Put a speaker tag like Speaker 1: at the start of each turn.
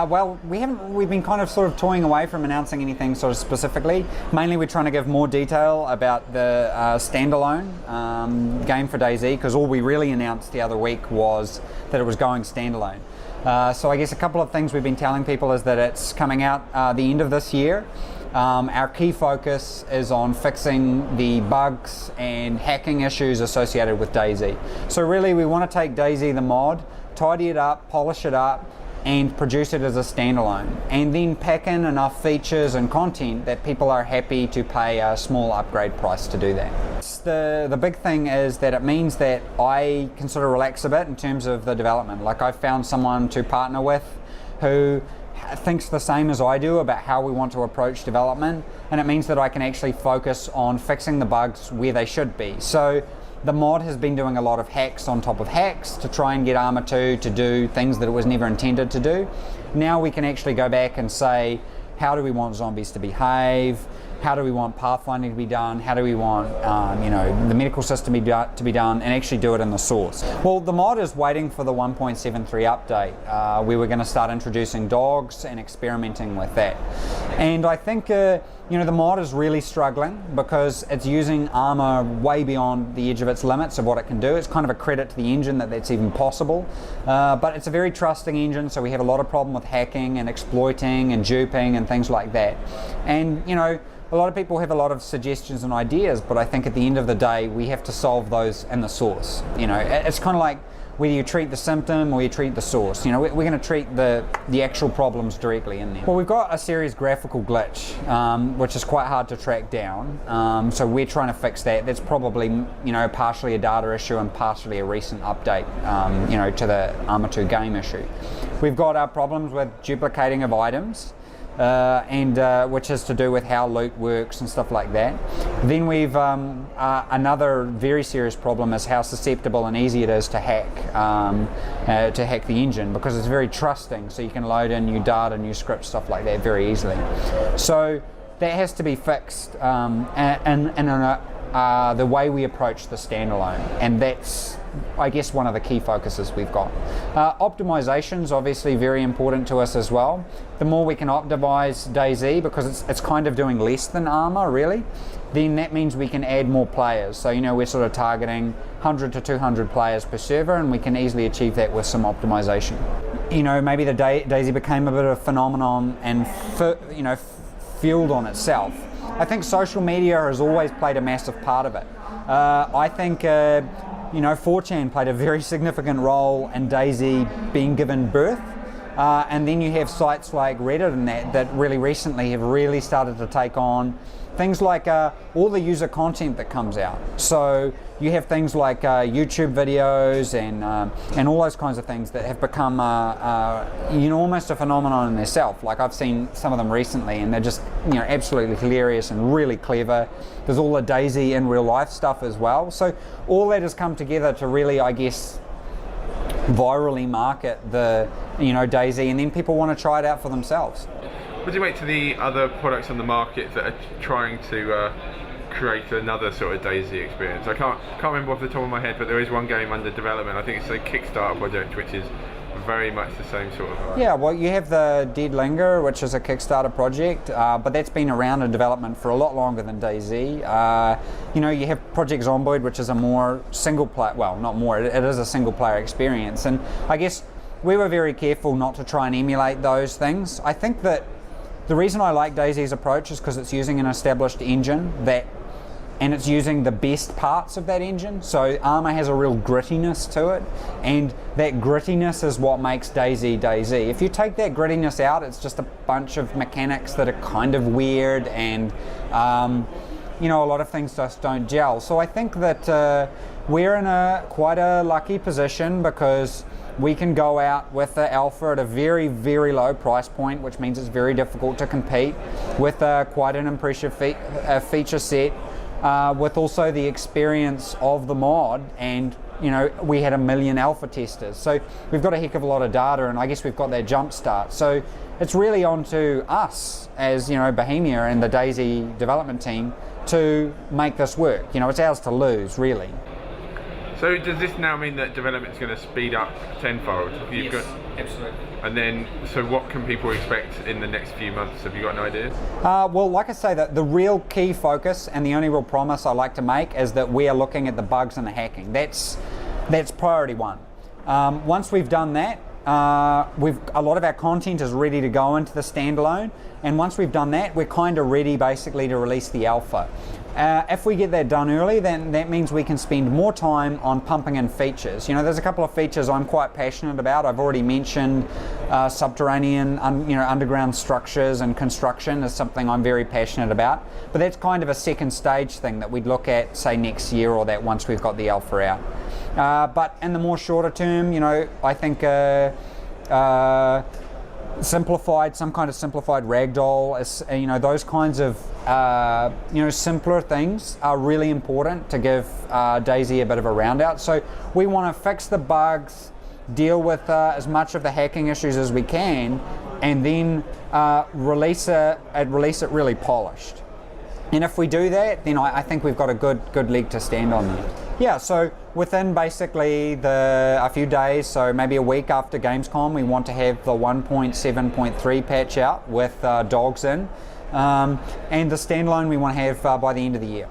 Speaker 1: Well, we've been kind of sort of toying away from announcing anything sort of specifically. Mainly we're trying to give more detail about the standalone game for DayZ, because all we really announced the other week was that it was going standalone. So I guess a couple of things we've been telling people is that it's coming out the end of this year. Our key focus is on fixing the bugs and hacking issues associated with DayZ. So really we want to take DayZ the mod, tidy it up, polish it up, and produce it as a standalone, and then pack in enough features and content that people are happy to pay a small upgrade price to do that. The big thing is that it means that I can sort of relax a bit in terms of the development. Like, I've found someone to partner with who thinks the same as I do about how we want to approach development, and it means that I can actually focus on fixing the bugs where they should be. So the mod has been doing a lot of hacks on top of hacks to try and get Arma 2 to do things that it was never intended to do. Now we can actually go back and say, how do we want zombies to behave? How do we want pathfinding to be done? How do we want the medical system to be done, and actually do it in the source? Well, the mod is waiting for the 1.73 update. We were going to start introducing dogs and experimenting with that. And I think the mod is really struggling because it's using Arma way beyond the edge of its limits of what it can do. It's kind of a credit to the engine that that's even possible. But it's a very trusting engine, so we have a lot of problem with hacking and exploiting and duping and things like that. And a lot of people have a lot of suggestions and ideas, but I think at the end of the day, we have to solve those in the source. It's kind of like whether you treat the symptom or you treat the source. We're going to treat the actual problems directly in there. Well, we've got a serious graphical glitch, which is quite hard to track down. So we're trying to fix that. That's probably, partially a data issue and partially a recent update, to the Arma 2 game issue. We've got our problems with duplicating of items. Which is to do with how loot works and stuff like that. Then we've another very serious problem is how susceptible and easy it is to hack the engine, because it's very trusting, so you can load in new data, new scripts, stuff like that very easily. So that has to be fixed in the way we approach the standalone, and that's, I guess, one of the key focuses we've got. Optimization is obviously very important to us as well. The more we can optimize DayZ, because it's kind of doing less than Arma really, then that means we can add more players. So we're sort of targeting 100 to 200 players per server, and we can easily achieve that with some optimization. Maybe the DayZ became a bit of a phenomenon and fueled on itself. I think social media has always played a massive part of it. I think 4chan played a very significant role in DayZ being given birth. And then you have sites like Reddit and that really recently have really started to take on things like all the user content that comes out. So you have things like YouTube videos and all those kinds of things that have become almost a phenomenon in themselves. Like, I've seen some of them recently, and they're just absolutely hilarious and really clever. There's all the DayZ in real life stuff as well. So all that has come together to really, I guess, virally market the DayZ, and then people want to try it out for themselves.
Speaker 2: What do you make to the other products on the market that are trying to create another sort of DayZ experience? I can't remember off the top of my head, but there is one game under development. I think it's a Kickstarter project, which is very much the same sort of.
Speaker 1: Yeah, well, you have the Dead Linger, which is a Kickstarter project, but that's been around in development for a lot longer than DayZ. You have Project Zomboid, which is a more single player, well, not more, it is a single player experience, and I guess we were very careful not to try and emulate those things. I think that the reason I like DayZ's approach is because it's using an established engine and it's using the best parts of that engine. So Arma has a real grittiness to it, and that grittiness is what makes DayZ DayZ. If you take that grittiness out, it's just a bunch of mechanics that are kind of weird, and a lot of things just don't gel. So I think that we're in quite a lucky position, because we can go out with the alpha at a very, very low price point, which means it's very difficult to compete with quite an impressive feature set, with also the experience of the mod, and we had 1 million alpha testers. So we've got a heck of a lot of data, and I guess we've got that jump start. So it's really on to us as Bohemia and the DayZ development team to make this work. It's ours to lose, really.
Speaker 2: So does this now mean that development is going to speed up tenfold?
Speaker 1: Yes, absolutely.
Speaker 2: And then, so what can people expect in the next few months? Have you got an idea?
Speaker 1: Well, like I say, the real key focus and the only real promise I like to make is that we are looking at the bugs and the hacking. That's priority one. Once we've done that, a lot of our content is ready to go into the standalone, and once we've done that, we're kind of ready basically to release the alpha. If we get that done early, then that means we can spend more time on pumping in features. There's a couple of features I'm quite passionate about. I've already mentioned subterranean, underground structures and construction is something I'm very passionate about. But that's kind of a second stage thing that we'd look at, say, next year or that once we've got the alpha out. But in the more shorter term, I think some kind of simplified ragdoll, those kinds of simpler things are really important to give DayZ a bit of a round out. So we want to fix the bugs, deal with as much of the hacking issues as we can, and then release it really polished. And if we do that, then I think we've got a good leg to stand on there. Yeah, so within basically a few days, so maybe a week after Gamescom, we want to have the 1.7.3 patch out with dogs in, and the standalone we want to have by the end of the year.